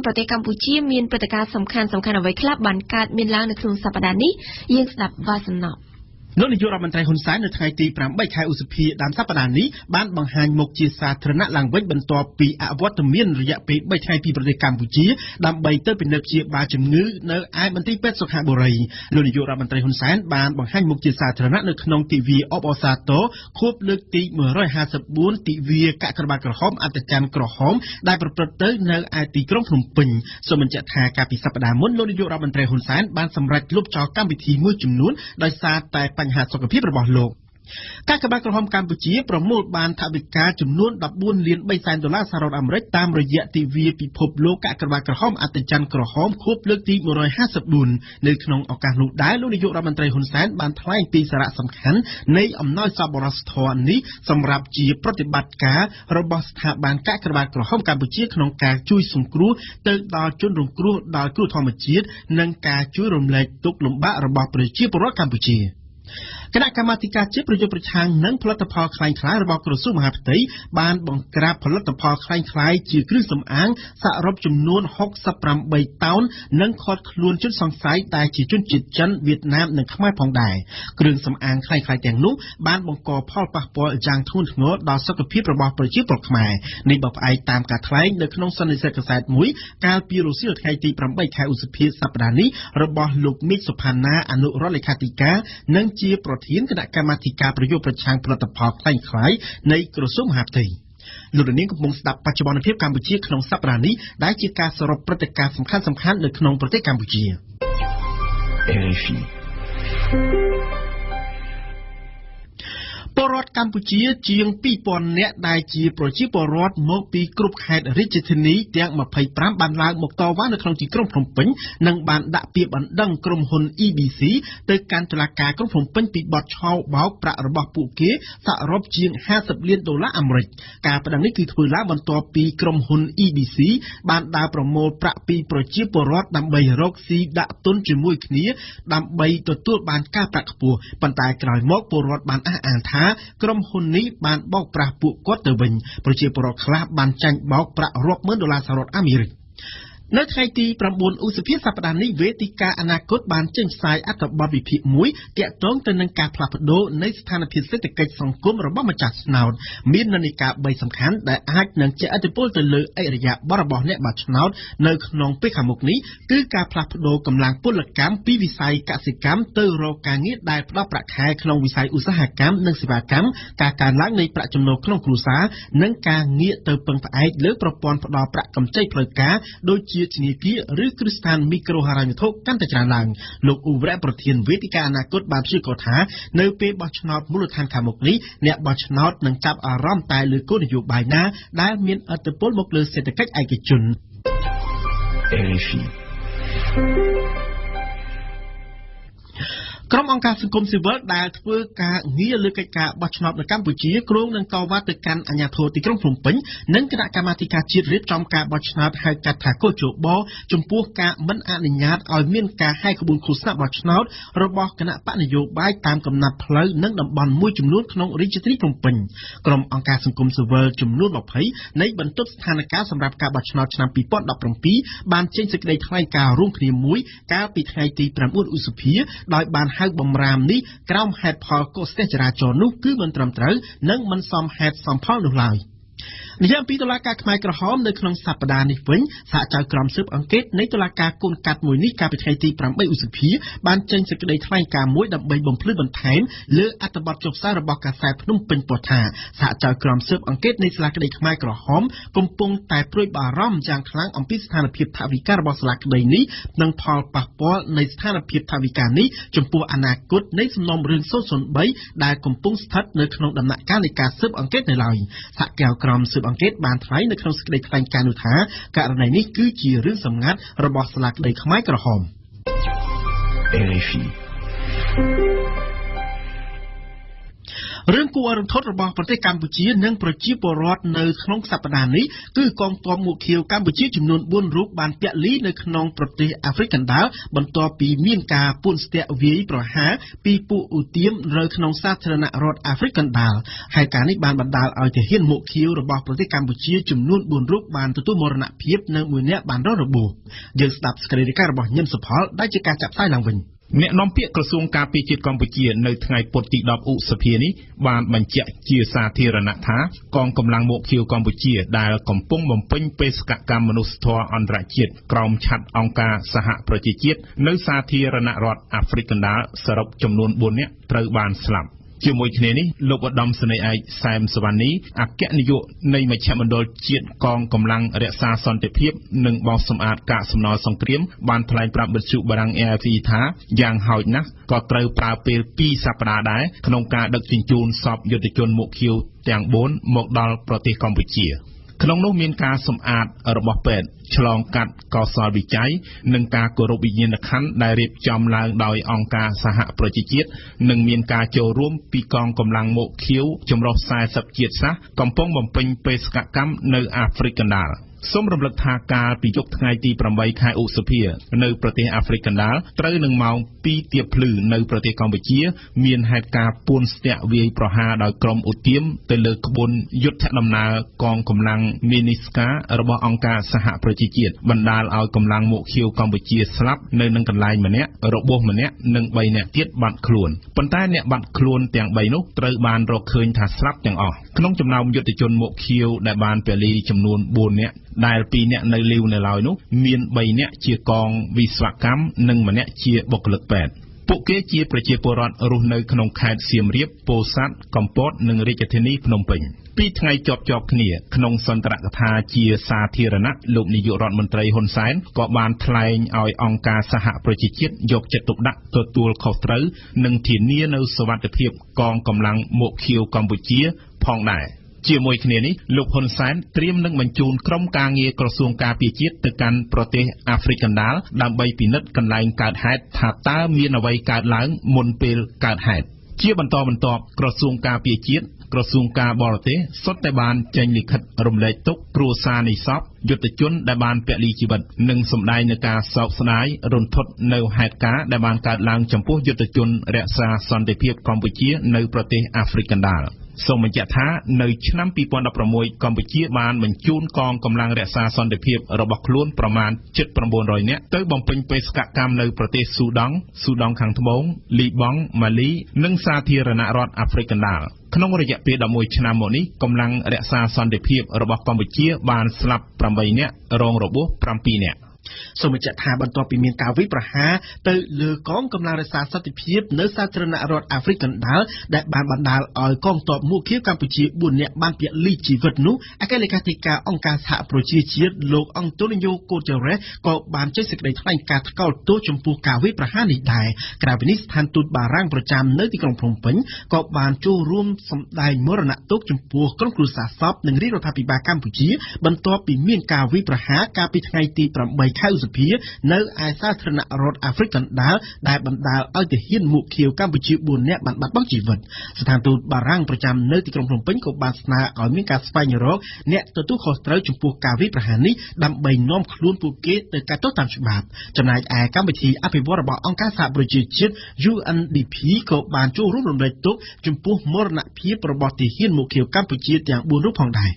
ប្រទេសកម្ពុជាមានព្រឹត្តិការណ៍សំខាន់អ្វីខ្លះបានកើតមានឡើងនៅក្នុងសប្តាហ៍នេះយើងស្ដាប់វាសំណពលោកនាយករដ្ឋមន្ត្រីហ៊ុនសែននៅថ្ងៃទី8ខែឧសភាដើមសប្តាហ៍នេះបានបង្ហាញមុខជាសាធារណៈឡើងវិញបន្ទាប់ពីអវត្តមានរយៈពេល3ថ្ងៃពីប្រទេសកម្ពុជាដើម្បីទៅពិនិត្យព្យាបាលជំងឺនៅឯមន្ទីរពេទ្យសុខាបុរីលោកនាយករដ្ឋមន្ត្រីហ៊ុនសែនបានបង្ហាញមុខជាសាធារណៈនៅក្នុងទិវាអបអសាទរខួបលើកទី154ទិវាកាកបាទក្រហមអត្តច័ន្ទក្រហមដែលប្រព្រឹត្តទៅនៅឯទីក្រុងភ្នំពេញសូមបញ្ជាក់ថាកាលពីសប្តាហ៍មុនលោកនាយករដ្ឋមន្ត្រីហ៊ុនសែនបានសម្រេចលុបចោលកម្មវិធីមួយចំនួនដោយសារតែបញ្ហាសុខភាពរបស់លោកកាកបាទក្រហមកម្ពុជាប្រមូលបានថវិកាចំនួន$14.3 លានសហរដ្ឋអាមេរិកតាមរយៈទិវាពិភពលោកកាកបាទក្រហមអត្តច័ន្ទក្រហមខួបលើកទី154នៅក្នុងឱកាសនោះដែរលោកនាយករដ្ឋមន្ត្រីហ៊ុនសែនបានថ្លែងពីសារៈសំខាន់នៃអំណោយសប្បុរសធម៌នេះសម្រាប់ជាប្រតិបត្តិការរបស់ស្ថាប័នកាកបាទក្រហមកម្ពុជាក្នុងការជួយសង្គ្រោះទៅដល់ជនរងគ្រោះដោយគ្រោះធម្មជាតិនិងការជួយរំលែកទុក្ខលំបាករបស់ប្រជាពលរដ្ឋកម្ពុជាគណៈកម្មាធិការជាតិប្រយុទ្ធប្រឆាំងនឹងផលិតផលคล้ายៗរបស់ក្រសួងមហាផ្ទៃបានបង្ក្រាបផលិតផលคล้ายៗជាគ្រឿងសម្អាងសរុបចំនួន68តោននិងឃាត់ខ្លួនជនសង្ស័យដែលជាជនជាតិចិនវៀតណាមនិងខ្មែរផងដែរគ្រឿងសម្អាងคล้ายៗទាំងនោះបានបង្កផលប៉ះពាល់យ៉ាងធ្ងន់ធ្ងរដល់សុខភាពរបស់ប្រជាពលរដ្ឋខ្មែរនេះបើផ្អែកតាមការថ្លែងនៅក្នុងសន្និសីទកាសែតមួយកាលពីរសៀលថ្ងៃទី8ខែឧសភាសប្តាហ៍នេះរបស់លោកមីកសុផាណាអនុរដ្ឋលេខាធិការនិងជាប្រធានគណៈកម្មាធិការប្រយុទ្ធប្រឆាំងផលិតផលคล้ายៗនៃក្រសួងមហាផ្ទៃលោកនាងកំពុងស្ដាប់បច្ចុប្បន្នភាពកម្ពុជាក្នុងសប្តាហ៍នេះដែលជាការសរុបព្រឹត្តិការណ៍សំខាន់ៗនៅក្នុងប្រទេសកម្ពុជា RFIពលរដ្ឋកម្ពុជាជាង 2000 នាក់ដែលជាប្រជាពលរដ្ឋមកពីគ្រប់ខេត្តរាជធានីទាំង25បានឡើងមកតវ៉ានៅក្នុងទីក្រុងភ្នំពេញនិងបានដាក់ពាក្យបណ្ដឹងក្រុមហ៊ុន EBC ទៅកាន់តុលាការក្រុងភ្នំពេញពីបទឆោបបោកប្រាក់របស់ពួកគេសរុបជាង$50 លានអាមេរិកការបណ្ដឹងនេះគឺធ្វើឡើងបន្ទាប់ពីក្រុមហ៊ុន EBC បានដើរប្រមូលប្រាក់ពីប្រជាពលរដ្ឋដើម្បីរកស៊ីដាក់ទុនជាមួយគ្នាដើម្បីទទួលបានការប្រាក់ខ្ពស់ប៉ុន្តែក្រោយមកពលរដ្ឋបានអះអាងថាក្រុមហ៊ុននេះបានបោកប្រាស់ពួកគាត់ទៅវិញប្រជាពលរដ្ឋខ្លះបានចាញ់បោកប្រាក់រាប់ម៉ឺន$សហរដ្ឋអាមេរិកនៅថ្ងៃទី9ឧសភាសប្តាហ៍នេះវេទិកាអនាគតបានចេញផ្សាយអត្ថបទវិភាគមួយទាក់ទងទៅនឹងការផ្លាស់ប្ដូរនៃស្ថានភាពសេដ្ឋកិច្ចសង្គមរបស់ម្ចាស់ឆ្នោតមាននិន្នាការ3សំខាន់ដែលអាចនឹងជះឥទ្ធិពលទៅលើអរិយាប័ត្ររបស់អ្នកបាល់ឆ្នោតនៅក្នុងពេលខាងមុខនេះគឺការផ្លាស់ប្ដូរកម្លាំងពលកម្មពីវិស័យកសិកម្មទៅរកការងារដែលផ្ដល់ប្រាក់ខែក្នុងវិស័យឧស្សាហកម្មនិងសេវាកម្មការកើនឡើងនៃប្រាក់ចំណូលក្នុងគ្រួសារនិងការងាកទៅពឹងផ្អែកលើប្រព័ន្ធផ្ដល់ប្រាក់កម្ចីផ្លូវការដូចជាធនាគារឬគ្រឹះស្ថានមីក្រូហិរញ្ញវត្ថុកាន់តែច្រើនឡើងលោកអ៊ូវរ៉ាប្រធានវេទិកាអនាគតបានព្យាករណ៍ថានៅពេលបោះឆ្នោតមូលដ្ឋានខាងមុខនេះអ្នកបោះឆ្នោតនឹងចាប់អារម្មណ៍តែលើគោលនយោបាយណាដែលមានឥទ្ធិពលមកលើសេដ្ឋកិច្ចឯកជន RFIក្រុមអង្គការសង្គមស៊ីវិលដែលធ្វើការងារលើកិច្ចការបោះឆ្នោតនៅកម្ពុជាគ្រោងនឹងតវ៉ាទៅកាន់អាជ្ញាធរទីក្រុងភ្នំពេញនិងគណៈកម្មាធិការជាតិរៀបចំការបោះឆ្នោតហៅកាត់ថាកោជបចំពោះការមិនអនុញ្ញាតឲ្យមានការហែកក្បួនឃោសនាបោះឆ្នោតរបស់គណៈបកនយោបាយតាមកំណត់ផ្លូវនិងតំបន់មួយចំនួនក្នុងរាជធានីភ្នំពេញក្រុមអង្គការសង្គមស៊ីវិលចំនួន20នៃបន្ទប់ស្ថានភាពសម្រាប់ការបោះឆ្នោតឆ្នាំ2017បានចេញសេចក្តីថ្លែងការណ៍រួមគ្នាមួយកាលពីថ្ងៃទី9ឧសភាដោយបានហៅបំរាមនេះក្រោមហេតុផលកុសចរាចរណ៍នោះគឺមិនត្រឹមត្រូវនិងមិនសមហេតុសមផលនោះឡើយនិយាយពីតុលាការខ្មែរក្រហមនៅក្នុងសប្តាហ៍នេះវិញសហចៅក្រមស៊ើបអង្កេតនៃតុលាការកូនកាត់មួយនេះកាលពីថ្ងៃទី8ឧសភាបានចេញសេចក្តីថ្លែងការណ៍មួយដើម្បីបំភ្លឺបន្ថែមលើអត្ថបទចុះផ្សាយរបស់កាសែតភ្នំពេញប៉ុស្តិ៍ថាសហចៅក្រមស៊ើបអង្កេតនៃសាលាក្តីខ្មែរក្រហមកំពុងតែព្រួយបារម្ភយ៉ាងខ្លាំងអំពីស្ថានភាពថវិការបស់សាលាក្តីនេះនិងផលប៉ះពាល់នៃស្ថានភាពថវិកានេះចំពោះអនាគតនៃសំណុំរឿង003ដែលកំពុងស្ថិតនៅក្នុងដំណាក់កាលនៃការស៊ើបអង្កេតនៅឡើយសហគមន៍ក្រមស៊ើបអង្កេតបានថ្លែងនៅក្នុងសេចក្តីថ្លែងការណ៍នោះថាករណីនេះគឺជារឿងសម្ងាត់របស់សាលាក្តីខ្មែរក្រហម RFI រឿងគួររំថត់របស់ប្រទេសកម្ពុជានិងប្រជាពលរដ្ឋនៅក្នុងសប្តាហ៍នេះគឺកងទ័ពមួកខៀវកម្ពុជាចំនួន4រូបបានពាក់លីនៅក្នុងប្រទេសអាហ្វ្រិកកណ្ដាលបន្ទាប់ពីមានការពួនស្ទាក់វាយប្រហារពីពួកឧទាមនៅក្នុងសាធារណរដ្ឋអាហ្វ្រិកកណ្ដាលហើយការនេះបានបណ្ដាលឲ្យទាហានមួកខៀវរបស់ប្រទេសកម្ពុជាចំនួន4រូបបានទទួលមរណភាពនិង1នាក់បានរងរបួសយើងស្ដាប់សេចក្តីរាយការណ៍របស់ញឹមសុផលដែលជាការចាក់ផ្សាយឡើងវិញអ្នកនាំពាក្យក្រសួងការពារជាតិកម្ពុជានៅថ្ងៃពុធទី10ឧសភានេះបានបញ្ជាក់ជាសាធារណៈថាកងកម្លាំងមួកខៀវកម្ពុជាដែលកំពុងបំពេញបេសកកម្មមនុស្សធម៌អន្តរជាតិក្រោមឆ័ត្រអង្គការសហប្រជាជាតិនៅសាធារណរដ្ឋអាហ្វ្រិកកណ្ដាលសរុបចំនួន4នាក់ត្រូវបានស្លាប់ជាមួយគ្នានេះលោកឧត្តមសេនីយ៍ឯកសែមសវណ្ណីអគ្គនាយកនៃមជ្ឈមណ្ឌលជាតិកងកម្លាំងរក្សាសន្តិភាពនិងបោសសម្អាតកាកសំណល់សង្គ្រាមបានថ្លែងប្រាប់វិទ្យុបារាំង AFP ថាយ៉ាងហោចណាស់ក៏ត្រូវប្រើពេល2សប្តាហ៍ដែរក្នុងការដឹកជញ្ជូនសពយុទ្ធជនមួកខៀវទាំង4មកដល់ប្រទេសកម្ពុជាក្នុងនោះមានការសម្អាតរបស់ពេទ្យឆ្លងកាត់កោសលវិច័យនិងការគោរពវិញ្ញាណក្ខន្ធដែលរៀបចំឡើងដោយអង្គការសហប្រជាជាតិនិងមានការចូលរួមពីកងកម្លាំងមួកខៀវចម្រុះ40ជាតិសាសន៍កំពុងបំពេញបេសកកម្មនៅអាហ្វ្រិកកណ្ដាលសូមរំលឹកថាកាលពីយប់ថ្ងៃទី8ខែឧសភានៅប្រទេសអាហ្វ្រិកកណ្ដាលត្រូវនឹងម៉ោង2ទៀបភ្លឺនៅប្រទេសកម្ពុជាមានហេតុការណ៍ពួនស្ទាក់វាយប្រហារដោយក្រុមឧទាមទៅលើក្បួនយុទ្ធដំណើរកងកម្លាំងមីនីស្ការបស់អង្គការសហប្រជាជាតិបណ្ដាលឲ្យកម្លាំងមួកខៀវកម្ពុជាស្លាប់នៅនឹងកន្លែងម្នាក់របួសម្នាក់និង3នាក់ទៀតបាត់ខ្លួនប៉ុន្តែអ្នកបាត់ខ្លួនទាំង3នោះត្រូវបានរកឃើញថាស្លាប់ទាំងអស់ក្នុងចំណោមយុទ្ធជនមួកខៀវដែលបានពលីចំនួន4នាក់ដែល2នាក់នៅលីវនៅឡើយនោះមាន3នាក់ជាកងវិស្វកម្មនិង1នាក់ជាបុគ្គលិកពេទ្យពួកគេជាប្រជាពលរដ្ឋរស់នៅក្នុងខេត្តសៀមរាបពោធិ៍សាត់កំពតនិងរាជធានីភ្នំពេញពីថ្ងៃជាប់គ្នាក្នុងសន្ទរកថាជាសាធារណៈលោកនាយករដ្ឋមន្ត្រីហ៊ុនសែនក៏បានថ្លែងឲ្យអង្គការសហប្រជាជាតិយកចិត្តទុកដាក់ទទួលខុសត្រូវនិងធានានូវសុវត្ថិភាពកងកម្លាំងមួកខៀវកម្ពុជាផងដែរជាមួយគ្នានេះលោកហ៊ុនសែនត្រៀមនឹងបញ្ជូនក្រុមការងារក្រសួងការពារជាតិទៅកាន់ប្រទេសអាហ្វ្រិកកណ្ដាលដើម្បីពិនិត្យកន្លែងកើតហេតុថាតើមានអ្វីកើតឡើងមុនពេលកើតហេតុជាបន្តបន្ទាប់ក្រសួងការពារជាតិក្រសួងការបរទេសសុទ្ធតែបានចេញលិខិតរំលែកទុក្ខគ្រួសារនៃសពយុទ្ធជនដែលបានពលីជីវិតនិងសម្ដែងនឹងការសោកស្ដាយរន្ធត់នៅហេតុការណ៍ដែលបានកើតឡើងចំពោះយុទ្ធជនរក្សាសន្តិភាពកម្ពុជានៅប្រទេសអាហ្វ្រិកកណ្ដាលសូមបញ្ជាក់ថានៅឆ្នាំ2016កម្ពុជាបានបញ្ជូនកងកម្លាំងរក្សាសន្តិភាពរបស់ខ្លួនប្រមាណ7,900នាក់ទៅបំពេញបេសកកម្មនៅប្រទេសស៊ូដង់ខាងត្បូងលីបង់ម៉ាលីនិងសាធារណរដ្ឋអាហ្វ្រិកកណ្ដាលក្នុងរយៈពេល11ឆ្នាំមកនេះកម្លាំងរក្សាសន្តិភាពរបស់កម្ពុជាបានស្លាប់8នាក់រងរបួស7នាក់សូមបញ្ជាក់ថាបន្ទាប់ពីមានការវាយប្រហារទៅលើកងកម្លាំងរក្សាសន្តិភាពនៅសាធារណរដ្ឋអាហ្វ្រិកកណ្ដាលដែលបានបណ្ដាលឲ្យកងទ័ពមួកខៀវកម្ពុជា4នាក់បានពលីជីវិតនោះអគ្គលេខាធិការអង្គការសហប្រជាជាតិលោកអង់តូនីញ៉ូកូតេរ៉េសក៏បានចេញសេចក្តីថ្លែងការណ៍ថ្កោលទោសចំពោះការវាយប្រហារនេះដែរក្រៅពីនេះស្ថានទូតបារាំងប្រចាំនៅទីក្រុងភ្នំពេញក៏បានចូលរួមសម្ដែងមរណទុក្ខចំពោះក្រុមគ្រួសារសពនិងរាជរដ្ឋាភិបាលកម្ពុជាបន្ទាប់ពីមានការវាយប្រហារកាលពីថ្ងៃទី8ខែឧសភានៅឯសាធារណរដ្ឋអាហ្វ្រិកកណ្ដាលដែលបណ្ដាលឲ្យទាហានមួកខៀវកម្ពុជា4នាក់បានបាត់បង់ជីវិតស្ថានទូតបារាំងប្រចាំនៅទីក្រុងភ្នំពេញក៏បានស្នើឲ្យមានការស្វែងរកអ្នកទទួលខុសត្រូវចំពោះការវាយប្រហារនេះដើម្បីនាំខ្លួនពួកគេទៅកាត់ទោសតាមច្បាប់ចំណែកឯកម្មវិធីអភិវឌ្ឍរបស់អង្គការសហប្រជាជាតិ UNDP ក៏បានចូលរួមរំលែកទុក្ខចំពោះមរណភាពរបស់ទាហានមួកខៀវកម្ពុជាទាំង4រូបផងដែរ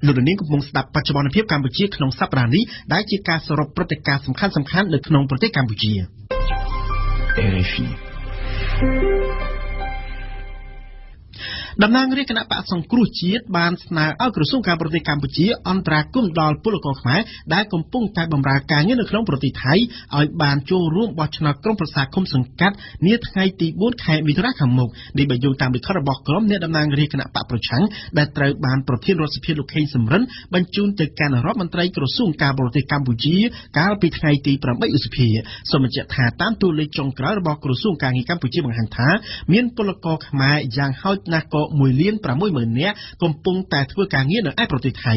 លោកនាងកំពុងស្ដាប់បច្ចុប្បន្នភាពកម្ពុជាក្នុងសប្តាហ៍នេះដែលជាការសរុបព្រឹត្តិការណ៍សំខាន់ៗនៅក្នុងប្រទេសកម្ពុជា RFI តំណាងរាជគណៈបក្សសង្គ្រោះជាតិបានស្នើឲ្យក្រសួងការបរទេសកម្ពុជាអន្តរាគមន៍ដល់ពលករខ្មែរដែលកំពុងតែបម្រើការងារនៅក្នុងប្រទេសថៃឲ្យបានចូលរួមបោះឆ្នោតក្រុមប្រឹក្សាឃុំសង្កាត់នាថ្ងៃទី4ខែមិថុនាខាងមុខនេះបើយោងតាមលិខិតរបស់ក្រុមអ្នកតំណាងរាជគណៈបក្សប្រឆាំងដែលត្រូវបានប្រធានរដ្ឋសភាលោកខេងសំរិនបញ្ជូនទៅកាន់រដ្ឋមន្ត្រីក្រសួងការបរទេសកម្ពុជាកាលពីថ្ងៃទី8ឧសភាសូមបញ្ជាក់ថាតាមតួលេខចុងក្រោយរបស់ក្រសួងការងារកម្ពុជាបង្ហាញថាមានពលករខ្មែរយ៉ាងហោចណាស់ក៏ 1,600,000 នាក់កំពុងតែធ្វើការងារនៅឯប្រទេសថៃ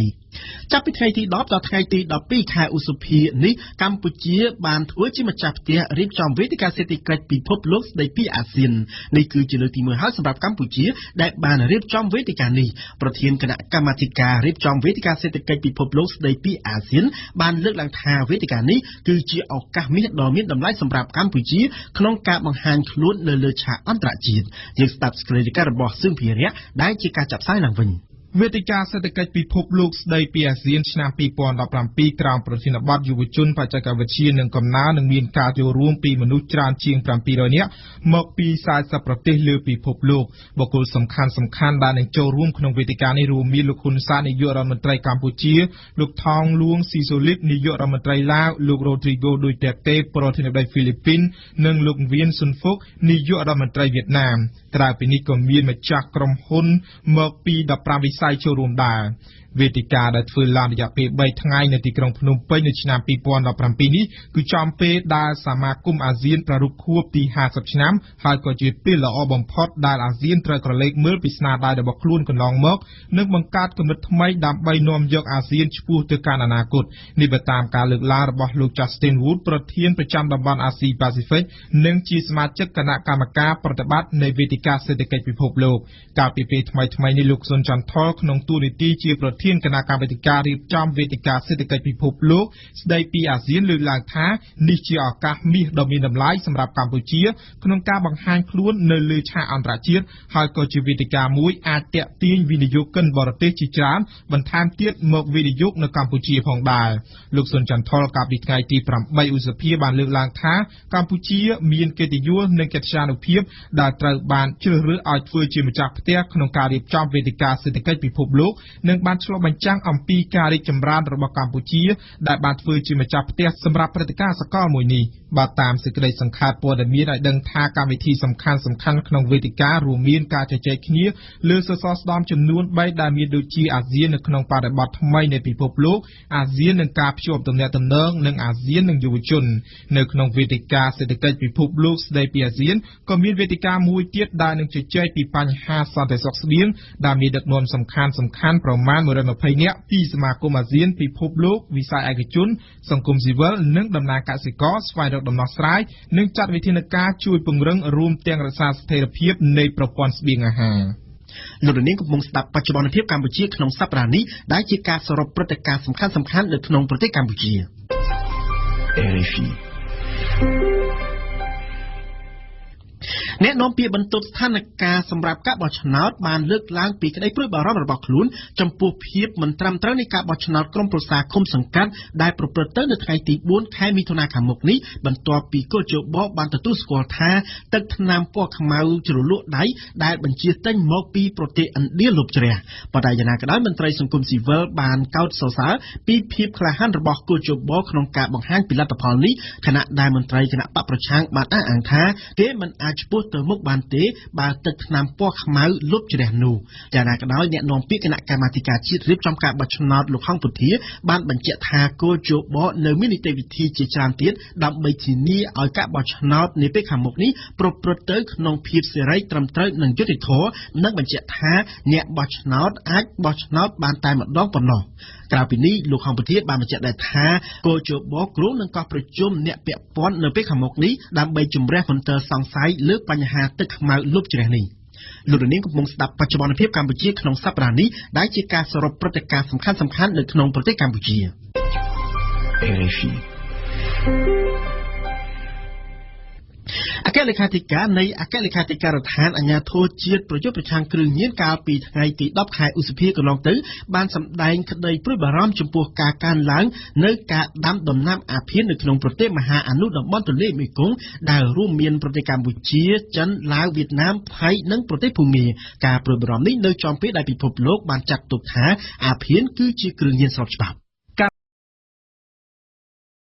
ចាប់ពីថ្ងៃទី10ដល់ថ្ងៃទី12ខែឧសភានេះកម្ពុជាបានធ្វើជាម្ចាស់ផ្ទះរៀបចំវេទិកាសេដ្ឋកិច្ចពិភពលោកស្ដីពីអាស៊ាននេះគឺជាលើកទី1ហើយសម្រាប់កម្ពុជាដែលបានរៀបចំវេទិកានេះប្រធានគណៈកម្មាធិការរៀបចំវេទិកាសេដ្ឋកិច្ចពិភពលោកស្ដីពីអាស៊ានបានលើកឡើងថាវេទិកានេះគឺជាឱកាសមាសដ៏មានតម្លៃសម្រាប់កម្ពុជាក្នុងការបង្ហាញខ្លួននៅលើឆាកអន្តរជាតិយើងស្ដាប់សេចក្តីរាយការណ៍របស់សឿងភិរៈដែលជាការចាប់ផ្សាយឡើងវិញវេទិកាសេដ្ឋកិច្ចពិភពលោកស្ដីពីអាស៊ានឆ្នាំ2017ក្រោមប្រធានបទយុវជនបច្ចេកវិទ្យានិងកំណើននឹងមានការចូលរួមពីមនុស្សច្រើនជាង700នាក់មកពី40ប្រទេសលើពិភពលោកបុគ្គលសំខាន់ដែលនឹងចូលរួមក្នុងវេទិកានេះរួមមានលោកហ៊ុនសែននាយករដ្ឋមន្ត្រីកម្ពុជាលោកថោងលួងស៊ីសូលីតនាយករដ្ឋមន្ត្រីឡាវលោករ៉ូទ្រីហ្គោឌុយតេតេប្រធានាធិបតីហ្វីលីពីននិងលោកវៀនស៊ុនហ្វុកនាយករដ្ឋមន្ត្រីវៀតណាមក្រៅពីនេះក៏មានម្ចាស់ក្រុមហ៊ុនមកពី15វិស័យចូលរួមដែរវេទិកាដែលធ្វើឡើងរយៈពេល3ថ្ងៃនៅទីក្រុងភ្នំពេញនៅឆ្នាំ2017នេះគឺចំពេលដែលសមាគមអាស៊ានប្រារព្ធខួបទី50ឆ្នាំហើយក៏ជាពេលល្អបំផុតដែលអាស៊ានត្រូវក្រឡេកមើលពីស្នាដៃរបស់ខ្លួនកន្លងមកនិងបង្កើតគំនិតថ្មីដើម្បីនាំយកអាស៊ានឆ្ពោះទៅកាន់អនាគតនេះបើតាមការលើកឡើងរបស់លោក Justin Wood ប្រធានប្រចាំតំបន់អាស៊ីប៉ាស៊ីហ្វិកនិងជាសមាជិកគណៈកម្មការប្រតិបត្តិនៃវេទិកាសេដ្ឋកិច្ចពិភពលោកកាលពីពេលថ្មីនេះលោកស៊ុនចន្ទថលក្នុងតួនាទីជាប្រធានគណៈកម្មាធិការរៀបចំវេទិកាសេដ្ឋកិច្ចពិភពលោកស្ដីពីអាស៊ានលើកឡើងថានេះជាឱកាសមាសដ៏មានតម្លៃសម្រាប់កម្ពុជាក្នុងការបង្ហាញខ្លួននៅលើឆាកអន្តរជាតិហើយក៏ជាវេទិកាមួយអាចទាក់ទាញវិនិយោគិនបរទេសជាច្រើនបន្ថែមទៀតមកវិនិយោគនៅកម្ពុជាផងដែរលោកស៊ុនចន្ទថលកាលពីថ្ងៃទី8ឧសភាបានលើកឡើងថាកម្ពុជាមានកិត្តិយសនិងកិត្យានុភាពដែលត្រូវបានជ្រើសរើសឲ្យធ្វើជាម្ចាស់ផ្ទះក្នុងការរៀបចំវេទិកាសេដ្ឋកិច្ចពិភពលោកនិងបានឆ្លុះបញ្ចាំងអំពីការរីកចម្រើនរបស់កម្ពុជាដែលបានធ្វើជាម្ចាស់ផ្ទះសម្រាប់ព្រឹត្តិការណ៍សកលមួយនេះបាទតាមសេចក្តីសង្ខេបព័ត៌មានឲ្យដឹងថាកម្មវិធីសំខាន់ក្នុងវេទិការួមមានការជជែកគ្នាលើសសរស្តម្ភចំនួន3ដែលមានដូចជាអាស៊ាននៅក្នុងបរិបទថ្មីនៃពិភពលោកអាស៊ាននឹងការភ្ជាប់ទំនាក់ទំនងនិងអាស៊ាននឹងយុវជននៅក្នុងវេទិកាសេដ្ឋកិច្ចពិភពលោកស្ដីពីអាស៊ានក៏មានវេទិកាមួយទៀតដែលនឹងជជែកពីបញ្ហាសន្តិសុខស្បៀងដែលមានដឹកនាំសំខាន់ប្រមាណ120នាក់ពីសមាគមអាស៊ានពិភពលោកវិស័យឯកជនសង្គមស៊ីវិលនិងដំណើរកសិករស្វែងរកដំណោះស្រាយនិងចាត់វិធានការជួយពង្រឹងរួមទាំងរក្សាស្ថិរភាពនៃប្រព័ន្ធស្បៀងអាហារលោកនាងកំពុងស្ដាប់បច្ចុប្បន្នភាពកម្ពុជាក្នុងសប្តាហ៍នេះដែលជាការសរុបព្រឹត្តិការណ៍សំខាន់ៗនៅក្នុងប្រទេសកម្ពុជា RFIអ្នកនាំពាក្យបន្ទប់ស្ថានភាពសម្រាប់ការបោះឆ្នោតបានលើកឡើងពីក្តីព្រួយបារម្ភរបស់ខ្លួនចំពោះភាពមិនត្រឹមត្រូវនៃការបោះឆ្នោតក្រុមប្រឹក្សាឃុំសង្កាត់ដែលប្រព្រឹត្តទៅនៅថ្ងៃទី4ខែមិថុនាខាងមុខនេះបន្ទាប់ពីគូជបបានទទួលស្គាល់ថាទឹកថ្នាំពណ៌ខ្មៅជ្រលក់ដៃដែលបញ្ជាចេញមកពីប្រទេសឥណ្ឌាលុបជ្រះប៉ុន្តែយ៉ាងណាក៏ដោយមន្ត្រីសង្គមស៊ីវិលបានកោតសរសើរពីភាពក្លាហានរបស់គូជបក្នុងការបង្ហាញពីលទ្ធផលនេះខណៈដែលមន្ត្រីគណៈបកប្រឆាំងបានអះអាងថាគេមិនអាចឈ្មោះទៅមុខបានទេបើទឹកថ្នាំពណ៌ខ្មៅលុបជ្រះនោះយ៉ាងណាក៏ដោយអ្នកនាំពាក្យគណៈកម្មាធិការជាតិរៀបចំការបោះឆ្នោតលោកហងពុធាបានបញ្ជាក់ថាគោលជបនៅមាននីតិវិធីជាច្រើនទៀតដើម្បីធានាឲ្យការបោះឆ្នោតនាពេលខាងមុខនេះប្រព្រឹត្តទៅក្នុងភាពសេរីត្រឹមត្រូវនិងយុត្តិធម៌និងបញ្ជាក់ថាអ្នកបោះឆ្នោតអាចបោះឆ្នោតបានតែម្ដងប៉ុណ្ណោះក្រៅពីនេះលោកហងពុធាបានបញ្ជាក់ដែរថាគោលជបគ្រងនឹងកោះប្រជុំអ្នកពាក់ព័ន្ធនៅពេលខាងមុខនេះដើម្បីជំរះមន្ទិលសង្ស័យលើបញ្ហាទឹកខ្មៅលុបជ្រះនេះលោកនាងកំពុងស្ដាប់បច្ចុប្បន្នភាពកម្ពុជាក្នុងសប្តាហ៍នេះដែលជាការសរុបព្រឹត្តិការណ៍សំខាន់ៗនៅក្នុងប្រទេសកម្ពុជា RFI អគ្គលេខាធិការនៃអគ្គលេខាធិការដ្ឋានអាជ្ញាធរជាតិប្រយុទ្ធប្រឆាំងគ្រឿងញៀនកាលពីថ្ងៃទី10ខែឧសភាកន្លងទៅបានសម្ដែងក្តីព្រួយបារម្ភចំពោះការកើនឡើងនៃការដាំដំណាំអាភៀននៅក្នុងប្រទេសមហាអនុតំបន់ទន្លេមេគង្គដែលរួមមានប្រទេសកម្ពុជាចិនឡាវវៀតណាមថៃនិងប្រទេសភូមាការព្រួយបារម្ភនេះនៅចំពេលដែលពិភពលោកបានចាត់ទុកថាអាភៀនគឺជាគ្រឿងញៀនស្របច្បាប់